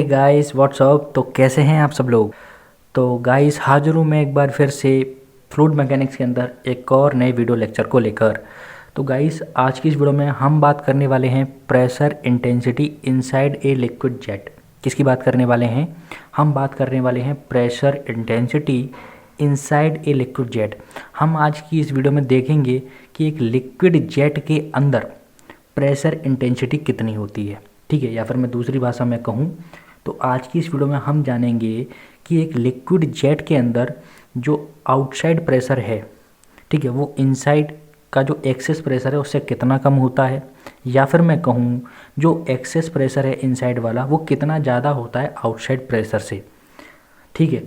Guys what's up. तो कैसे हैं आप सब लोग। तो गाइस हाजिर हूँ मैं एक बार फिर से फ्लूइड मैकेनिक्स के अंदर एक और नए वीडियो लेक्चर को लेकर। तो गाइस आज की इस वीडियो में हम बात करने वाले हैं pressure intensity inside a liquid jet. किसकी बात करने वाले हैं? हम बात करने वाले हैं pressure intensity inside a liquid jet. हम आज की इस वीडियो में देखेंगे कि एक लिक्विड जेट के अंदर प्रेशर इंटेंसिटी कितनी होती है, ठीक है। या फिर मैं दूसरी भाषा में कहूँ तो आज की इस वीडियो में हम जानेंगे कि एक लिक्विड जेट के अंदर जो आउटसाइड प्रेशर है, ठीक है, वो इनसाइड का जो एक्सेस प्रेशर है उससे कितना कम होता है, या फिर मैं कहूँ जो एक्सेस प्रेशर है इनसाइड वाला वो कितना ज़्यादा होता है आउटसाइड प्रेशर से, ठीक है।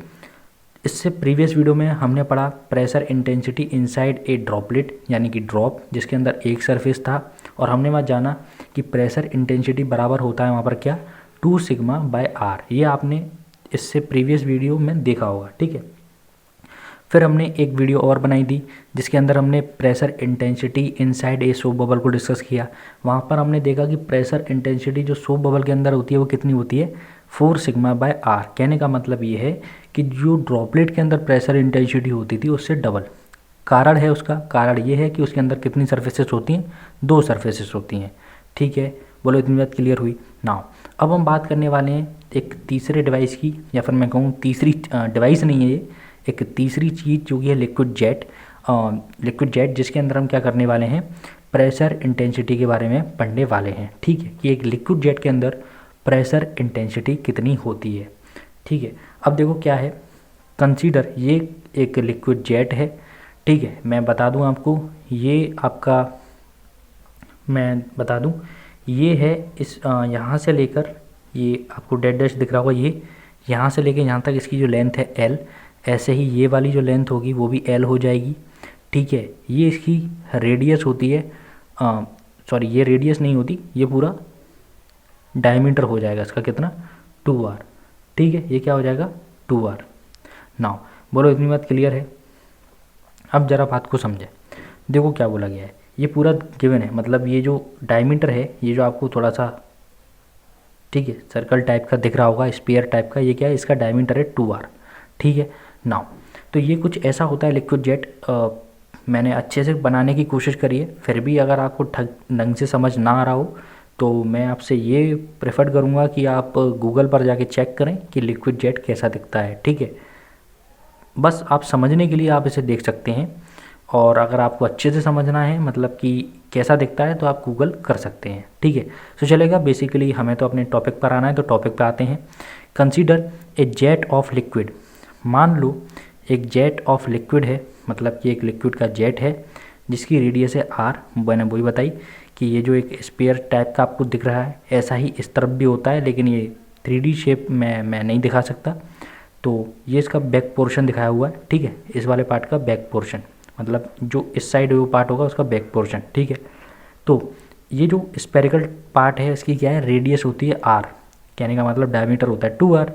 इससे प्रीवियस वीडियो में हमने पढ़ा pressure intensity inside a droplet, यानी कि ड्रॉप जिसके अंदर एक सरफेस था, और हमने वहाँ जाना कि प्रेशर इंटेंसिटी बराबर होता है वहाँ पर क्या, 2 सिग्मा बाय आर। ये आपने इससे प्रीवियस वीडियो में देखा होगा, ठीक है। फिर हमने एक वीडियो और बनाई थी जिसके अंदर हमने pressure intensity inside a soap bubble को डिस्कस किया। वहाँ पर हमने देखा कि प्रेशर इंटेंसिटी जो सोप बबल के अंदर होती है वो कितनी होती है, 4 सिग्मा बाय आर। कहने का मतलब ये है कि जो ड्रॉपलेट के अंदर प्रेशर इंटेंसिटी होती थी उससे डबल। कारण है उसका, कारण ये है कि उसके अंदर कितनी सर्फेसेस होती हैं, 2 सर्फेसेस होती हैं, ठीक है। बोलो इतनी बात क्लियर हुई ना। अब हम बात करने वाले हैं एक तीसरे डिवाइस की, या फिर मैं कहूँ तीसरी डिवाइस नहीं है ये, एक तीसरी चीज़ जो कि है लिक्विड जेट, जिसके अंदर हम क्या करने वाले हैं, प्रेशर इंटेंसिटी के बारे में पढ़ने वाले हैं, ठीक है, कि एक लिक्विड जेट के अंदर प्रेशर इंटेंसिटी कितनी होती है, ठीक है। अब देखो क्या है, कंसीडर ये एक लिक्विड जेट है, ठीक है। मैं बता दूं आपको, ये आपका मैं बता दूं ये है इस यहाँ से लेकर, ये आपको डेड डैश दिख रहा होगा, ये यहाँ से लेकर यहाँ तक इसकी जो लेंथ है एल, ऐसे ही ये वाली जो लेंथ होगी वो भी एल हो जाएगी, ठीक है। ये इसकी रेडियस होती है, सॉरी ये रेडियस नहीं होती, ये पूरा डायमीटर हो जाएगा इसका कितना, 2r, ठीक है। ये क्या हो जाएगा, 2r। नाउ बोलो इतनी बात क्लियर है। अब ज़रा बात को समझे, देखो क्या बोला गया है, ये पूरा गिवन है, मतलब ये जो डायमीटर है, ये जो आपको थोड़ा सा, ठीक है, सर्कल टाइप का दिख रहा होगा, स्फीयर टाइप का, ये क्या है, इसका डायमीटर है 2r, ठीक है। नाउ तो ये कुछ ऐसा होता है लिक्विड जेट। मैंने अच्छे से बनाने की कोशिश करी है, फिर भी अगर आपको ढंग से समझ ना आ रहा हो तो मैं आपसे ये प्रेफर करूँगा कि आप गूगल पर जाके चेक करें कि लिक्विड जेट कैसा दिखता है, ठीक है। बस आप समझने के लिए आप इसे देख सकते हैं, और अगर आपको अच्छे से समझना है मतलब कि कैसा दिखता है तो आप गूगल कर सकते हैं, ठीक है। तो चलेगा, बेसिकली हमें तो अपने टॉपिक पर आना है, तो टॉपिक पर आते हैं। Consider a jet of liquid. मान लो एक जेट ऑफ लिक्विड है, मतलब कि एक लिक्विड का जेट है जिसकी रेडियस है आर। मैंने वही बताई कि ये जो एक स्पेयर टाइप का आपको दिख रहा है, ऐसा ही इस तरफ भी होता है, लेकिन ये 3D शेप में मैं नहीं दिखा सकता। तो ये इसका बैक पोर्शन दिखाया हुआ है, ठीक है, इस वाले पार्ट का बैक पोर्शन, मतलब जो इस साइड वो पार्ट होगा उसका बैक पोर्शन, ठीक है। तो ये जो स्पेरिकल पार्ट है इसकी क्या है, रेडियस होती है आर, कहने का मतलब डायमीटर होता है 2r,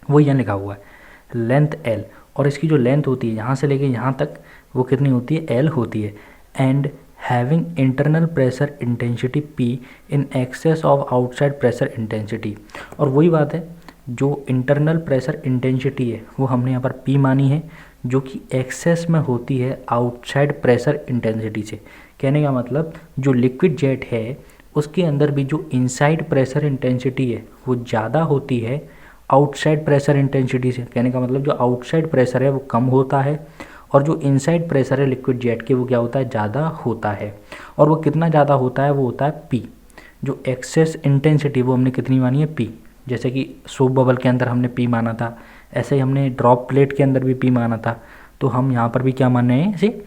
वो यहाँ लिखा हुआ है, लेंथ l, और इसकी जो लेंथ होती है यहाँ से लेके यहाँ तक वो कितनी होती है, l होती है। And having internal pressure intensity p in excess of outside pressure intensity. और वही बात है, जो इंटरनल प्रेशर इंटेंसिटी है वो हमने यहाँ पर p मानी है, जो कि एक्सेस में होती है आउटसाइड प्रेशर इंटेंसिटी से। कहने का मतलब जो लिक्विड जेट है उसके अंदर भी जो इनसाइड प्रेशर इंटेंसिटी है वो ज़्यादा होती है आउटसाइड प्रेशर इंटेंसिटी से। कहने का मतलब जो आउटसाइड प्रेशर है वो कम होता है, और जो इनसाइड प्रेशर है लिक्विड जेट के वो क्या होता है, ज़्यादा होता है। और वो कितना ज़्यादा होता है, वो होता है p। जो एक्सेस इंटेंसिटी वो हमने कितनी मानी है, p। जैसे कि सोप बबल के अंदर हमने p माना था, ऐसे ही हमने ड्रॉप प्लेट के अंदर भी p माना था, तो हम यहाँ पर भी क्या मान रहे हैं, इसे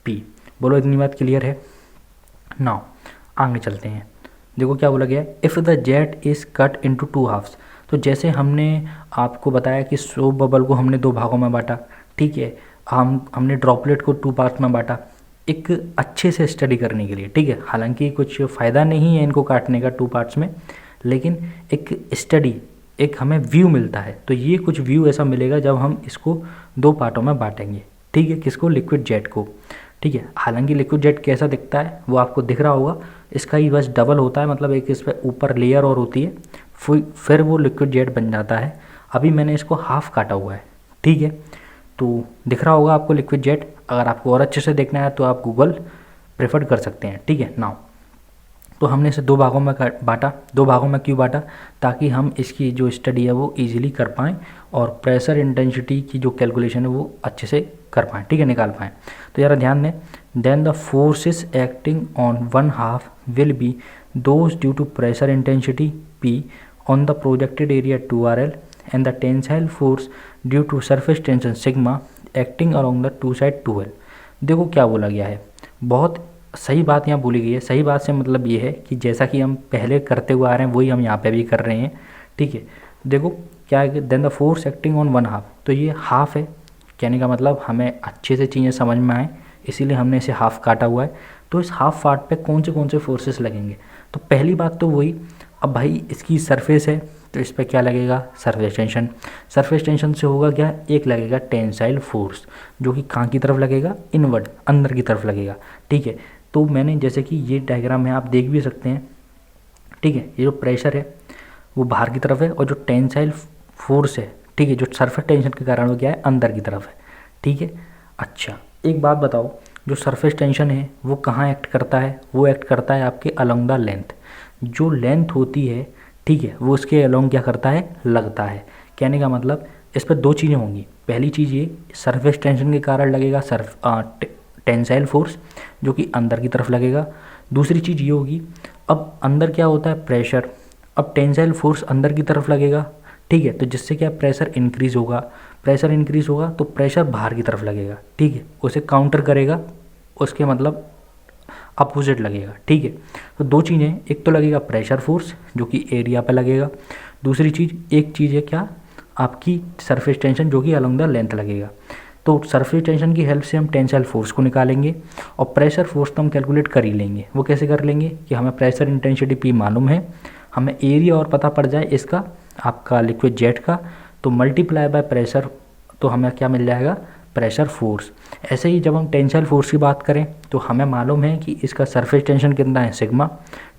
p। बोलो इतनी बात क्लियर है। नाउ आगे चलते हैं, देखो क्या बोला गया है, if the jet is cut into 2 halves. तो जैसे हमने आपको बताया कि सोप बबल को हमने 2 भागों में बांटा, ठीक है, हमने ड्रॉपलेट को 2 पार्ट्स में बांटा एक अच्छे से स्टडी करने के लिए, ठीक है। हालांकि कुछ फ़ायदा नहीं है इनको काटने का 2 पार्ट्स में, लेकिन एक स्टडी, एक हमें व्यू मिलता है। तो ये कुछ व्यू ऐसा मिलेगा जब हम इसको 2 पार्टों में बांटेंगे, ठीक है, किसको, लिक्विड जेट को, ठीक है। हालांकि लिक्विड जेट कैसा दिखता है वो आपको दिख रहा होगा, इसका ही बस डबल होता है, मतलब एक इस पर ऊपर लेयर और होती है, फिर वो लिक्विड जेट बन जाता है। अभी मैंने इसको हाफ काटा हुआ है, ठीक है, तो दिख रहा होगा आपको लिक्विड जेट। अगर आपको और अच्छे से देखना है तो आप गूगल प्रेफर कर सकते हैं, ठीक है। नाउ तो हमने इसे 2 भागों में बांटा। 2 भागों में क्यों बांटा? ताकि हम इसकी जो स्टडी है वो इजीली कर पाएँ और प्रेशर इंटेंसिटी की जो कैलकुलेशन है वो अच्छे से कर पाएँ, ठीक है, निकाल पाएँ। तो ज़रा ध्यान दें, then the forces acting on one half will be those due to pressure intensity P on the projected area 2RL and the tensile force due to surface tension sigma acting along the two side 2L। देखो क्या बोला गया है, बहुत सही बात यहाँ बोली गई है। सही बात से मतलब ये है कि जैसा कि हम पहले करते हुए आ रहे हैं वही हम यहाँ पे भी कर रहे हैं, ठीक है। देखो क्या है, then the force acting on one half, तो ये हाफ है, कहने का मतलब हमें अच्छे से चीज़ें समझ में आए इसीलिए हमने इसे हाफ काटा हुआ है। तो इस हाफ पार्ट पे कौन से फोर्सेस लगेंगे? तो पहली बात तो वही, अब भाई इसकी सरफेस है तो इस पर क्या लगेगा? Surface tension. सरफेस टेंशन से होगा क्या? एक लगेगा टेंसाइल फोर्स, जो कि कहाँ की तरफ लगेगा? इनवर्ड, अंदर की तरफ लगेगा, ठीक है। तो मैंने जैसे कि ये डायग्राम है आप देख भी सकते हैं, ठीक है, ये जो प्रेशर है वो बाहर की तरफ है और जो टेंसाइल फोर्स है, ठीक है, जो सरफेस टेंशन के कारण वो क्या है? अंदर की तरफ है, ठीक है। अच्छा एक बात बताओ, जो सरफेस टेंशन है वो कहाँ एक्ट करता है? वो एक्ट करता है आपके अलोंग द लेंथ। जो लेंथ होती है, ठीक है, वो उसके अलोंग क्या करता है? लगता है। कहने का मतलब इस पर 2 चीज़ें होंगी। पहली चीज़ ये सरफेस टेंशन के कारण लगेगा टेंसाइल फोर्स, जो कि अंदर की तरफ लगेगा। दूसरी चीज़ ये होगी, अब अंदर क्या होता है? प्रेशर। अब टेंसाइल फोर्स अंदर की तरफ लगेगा, ठीक है, तो जिससे क्या प्रेशर इंक्रीज़ होगा। प्रेशर इंक्रीज़ होगा तो प्रेशर बाहर की तरफ लगेगा, ठीक है, उसे काउंटर करेगा, उसके मतलब अपोजिट लगेगा, ठीक है। तो 2 चीज़ें, एक तो लगेगा प्रेशर फोर्स जो कि एरिया पे लगेगा, दूसरी चीज़ एक चीज़ है क्या? आपकी सरफेस टेंशन जो कि अलोंग द लेंथ लगेगा। तो सरफेस टेंशन की हेल्प से हम टेंसाइल फोर्स को निकालेंगे और प्रेशर फोर्स तो हम कैलकुलेट कर ही लेंगे। वो कैसे कर लेंगे कि हमें प्रेशर इंटेंसिटी P मालूम है, हमें एरिया और पता पड़ जाए इसका, आपका लिक्विड जेट का, तो मल्टीप्लाई बाय प्रेशर, तो हमें क्या मिल जाएगा? Pressure force. ऐसे ही जब हम टेंसाइल फोर्स की बात करें तो हमें मालूम है कि इसका सरफेस टेंशन कितना है? सिग्मा,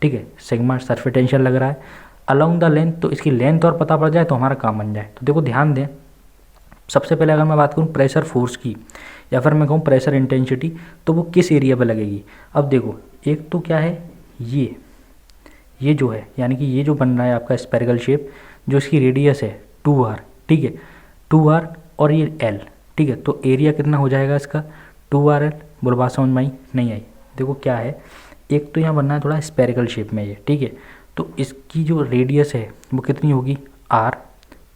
ठीक है, सिग्मा सरफेस टेंशन लग रहा है अलोंग द लेंथ, तो इसकी लेंथ और पता पड़ जाए तो हमारा काम बन जाए। तो देखो ध्यान दें, सबसे पहले अगर मैं बात करूँ प्रेशर फोर्स की या फिर मैं कहूँ प्रेशर इंटेंसिटी, तो वो किस एरिया पे लगेगी? अब देखो एक तो क्या है, ये जो है, यानी कि ये जो बन रहा है आपका स्पेरिकल शेप, जो इसकी रेडियस है 2R, ठीक है, 2R और ये L, ठीक है, तो एरिया कितना हो जाएगा इसका? 2RL। बोलो बात समझ में आई? नहीं आई? देखो क्या है, एक तो यहाँ बनना है थोड़ा स्पेरिकल शेप में ये, ठीक है, तो इसकी जो रेडियस है वो कितनी होगी? R,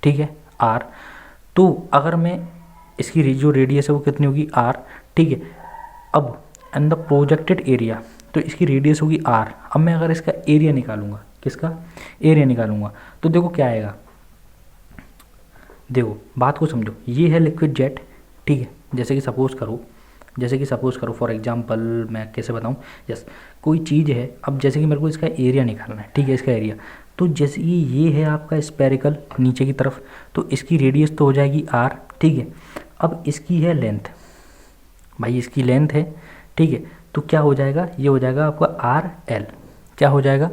ठीक है, R। तो अगर मैं इसकी जो रेडियस है वो कितनी होगी? R, ठीक है। अब एंड द प्रोजेक्टेड एरिया, तो इसकी रेडियस होगी R। अब मैं अगर इसका एरिया निकालूंगा, किसका एरिया निकालूंगा, तो देखो क्या आएगा, देखो बात को समझो, ये है लिक्विड जेट, ठीक है, जैसे कि सपोज़ करो फॉर एग्जांपल मैं कैसे बताऊं, यस, कोई चीज़ है, अब जैसे कि मेरे को इसका एरिया निकालना है, ठीक है, इसका एरिया, तो जैसे कि ये है आपका स्पेरिकल नीचे की तरफ, तो इसकी रेडियस तो हो जाएगी R, ठीक है। अब इसकी है लेंथ, भाई इसकी लेंथ है, ठीक है, तो क्या हो जाएगा? ये हो जाएगा आपका RL। क्या हो जाएगा?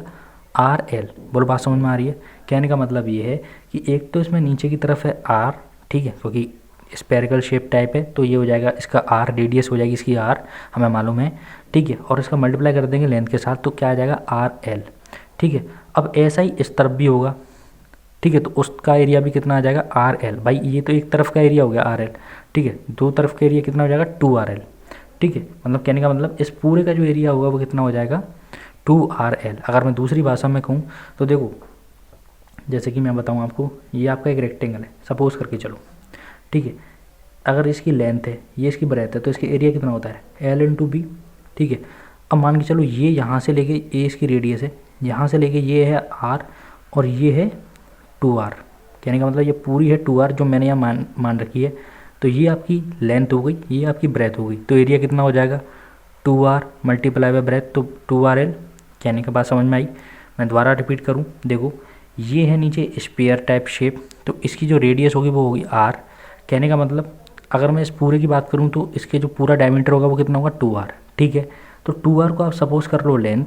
RL। बोलो बात समझ में आ रही है? कहने का मतलब ये है कि एक तो इसमें नीचे की तरफ है R, ठीक है, क्योंकि स्पेरिकल शेप टाइप है, तो ये हो जाएगा इसका R, रेडियस हो जाएगी इसकी R, हमें मालूम है, ठीक है, और इसका मल्टीप्लाई कर देंगे लेंथ के साथ, तो क्या आ जाएगा? RL, ठीक है। अब ऐसा ही इस तरफ भी होगा, ठीक है, तो उसका एरिया भी कितना आ जाएगा? RL। भाई ये तो एक तरफ का एरिया हो गया RL, ठीक है, 2 तरफ का एरिया कितना हो जाएगा? 2RL, ठीक है, मतलब कहने का मतलब इस पूरे का जो एरिया होगा वो कितना हो जाएगा? 2RL। अगर मैं दूसरी भाषा में कहूँ तो देखो, जैसे कि मैं बताऊँ आपको, ये आपका एक रेक्टेंगल है, सपोज करके चलो, ठीक है, अगर इसकी लेंथ है, ये इसकी ब्रेथ है, तो इसकी एरिया कितना होता है? L/B, ठीक है। अब मान के चलो ये यहाँ से लेके, ये इसकी रेडियस है, यहाँ से लेके ये है R और ये है 2R, कहने का मतलब ये पूरी है 2R जो मैंने यहाँ मान रखी है, तो ये आपकी लेंथ हो गई, ये आपकी ब्रेथ हो गई, तो एरिया कितना हो जाएगा? 2R मल्टीप्लाई बाय ब्रेथ, तो 2RL। कहने के बाद समझ में आई? मैं दोबारा रिपीट करूँ, देखो ये है नीचे स्फीयर टाइप शेप, तो इसकी जो रेडियस होगी वो होगी R, कहने का मतलब अगर मैं इस पूरे की बात करूँ तो इसके जो पूरा डायमीटर होगा वो कितना होगा 2r, ठीक है। तो 2r को आप सपोज कर लो लेंथ,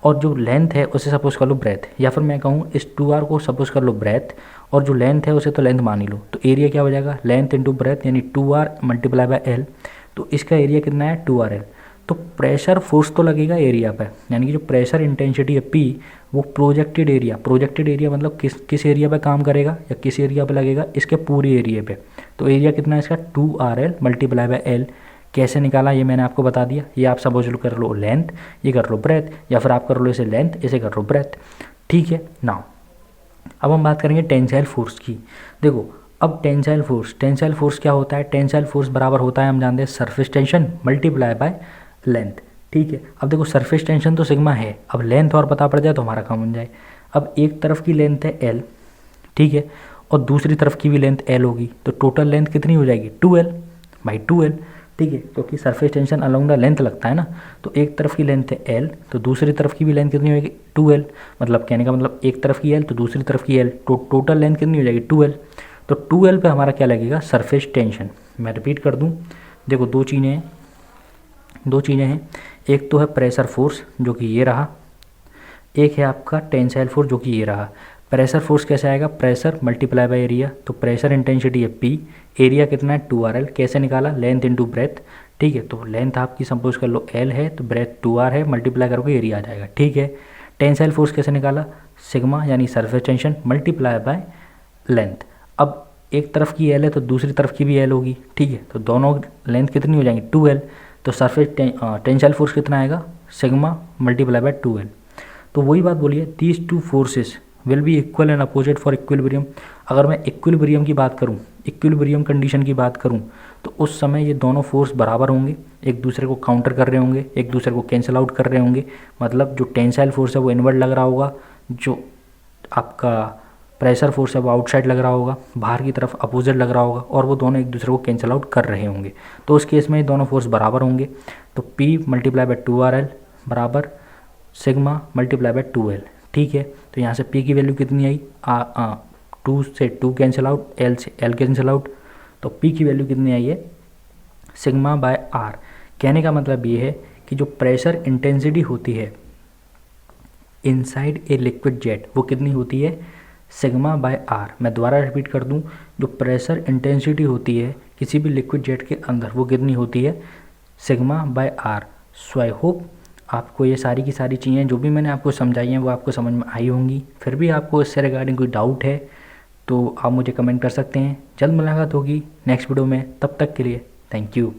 और जो लेंथ है उसे सपोज कर लो ब्रेथ, या फिर मैं कहूँ इस 2r को सपोज कर लो ब्रेथ, और जो लेंथ है उसे तो लेंथ मान ही लो। तो एरिया क्या हो जाएगा, लेंथ इंटू ब्रेथ यानी 2r मल्टीप्लाई बाय l। तो इसका एरिया कितना है 2rl। तो प्रेशर फोर्स तो लगेगा एरिया पर, यानी कि जो प्रेशर इंटेंसिटी है P वो प्रोजेक्टेड एरिया मतलब किस एरिया पे काम करेगा या किस एरिया पे लगेगा, इसके पूरे एरिया पे। तो एरिया कितना है इसका 2rl मल्टीप्लाई बाय l। कैसे निकाला ये मैंने आपको बता दिया। ये आप सपोज कर लो लेंथ, ये कर लो ब्रेथ, या फिर आप कर लो इसे लेंथ, इसे कर लो ब्रेथ, ठीक है। नाउ अब हम बात करेंगे टेंसाइल फोर्स की। देखो अब टेंसाइल फोर्स क्या होता है, टेंसाइल फोर्स बराबर होता है, हम जानते हैं surface tension multiply by length, ठीक है। अब देखो सरफेस टेंशन तो सिग्मा है, अब लेंथ और पता पड़ जाए तो हमारा काम बन जाए। अब एक तरफ की लेंथ है l, ठीक है, और दूसरी तरफ की भी लेंथ l होगी, तो टोटल लेंथ कितनी हो जाएगी 2l बाई 2l, ठीक है, क्योंकि surface tension along the length लगता है ना। तो एक तरफ की लेंथ है l, तो दूसरी तरफ की भी लेंथ कितनी होगी 2l, मतलब कहने का मतलब एक तरफ की l तो दूसरी तरफ की l, तो टोटल लेंथ कितनी हो जाएगी 2l। तो 2l पे हमारा क्या लगेगा सरफेस टेंशन। मैं रिपीट कर दूँ, देखो दो चीज़ें हैं, एक तो है प्रेशर फोर्स जो कि ये रहा, एक है आपका टेंसाइल फोर्स जो कि ये रहा। प्रेशर फोर्स कैसे आएगा, प्रेशर मल्टीप्लाई बाय एरिया, तो प्रेशर इंटेंसिटी है P, एरिया कितना है 2rl, कैसे निकाला लेंथ इंटू ब्रेथ, ठीक है। तो लेंथ आपकी सपोज कर लो l है, तो ब्रेथ 2r है, मल्टीप्लाई करोगे एरिया आ जाएगा, ठीक है। टेंसाइल फोर्स कैसे निकाला, सिग्मा यानी surface tension multiply by length. अब एक तरफ की l है तो दूसरी तरफ की भी l होगी, ठीक है, तो दोनों लेंथ कितनी हो जाएंगी 2l। तो सरफेस टेंसाइल फोर्स कितना आएगा सिग्मा मल्टीप्लाई बाय 2l। तो वही बात बोलिए, these two forces will be equal and opposite for equilibrium. अगर मैं इक्विलिब्रियम की बात करूं, इक्विलिब्रियम कंडीशन की बात करूं, तो उस समय ये दोनों फोर्स बराबर होंगे, एक दूसरे को काउंटर कर रहे होंगे, एक दूसरे को कैंसिल आउट कर रहे होंगे। मतलब जो टेंसाइल फोर्स है वो इनवर्ड लग रहा होगा, जो आपका प्रेशर फोर्स है वो आउटसाइड लग रहा होगा, बाहर की तरफ अपोजिट लग रहा होगा, और वो दोनों एक दूसरे को कैंसिल आउट कर रहे होंगे। तो उस केस में ये दोनों फोर्स बराबर होंगे। तो P मल्टीप्लाई बाय 2rl बराबर सिग्मा मल्टीप्लाई बाय 2l, ठीक है। तो यहाँ से P की वैल्यू कितनी आई, 2 से 2 कैंसिल आउट, L से L कैंसिल आउट, तो P की वैल्यू कितनी आई है सिग्मा बाय r। कहने का मतलब ये है कि जो प्रेशर इंटेंसिटी होती है इनसाइड ए लिक्विड जेट वो कितनी होती है सिग्मा बाय r। मैं दोबारा रिपीट कर दूं, जो प्रेशर इंटेंसिटी होती है किसी भी लिक्विड जेट के अंदर वो कितनी होती है sigma bye r। So I hope आपको ये सारी की सारी चीज़ें जो भी मैंने आपको समझाई हैं वो आपको समझ में आई होंगी। फिर भी आपको इससे रिगार्डिंग कोई डाउट है तो आप मुझे कमेंट कर सकते हैं। जल्द मुलाकात होगी नेक्स्ट वीडियो में, तब तक के लिए थैंक यू।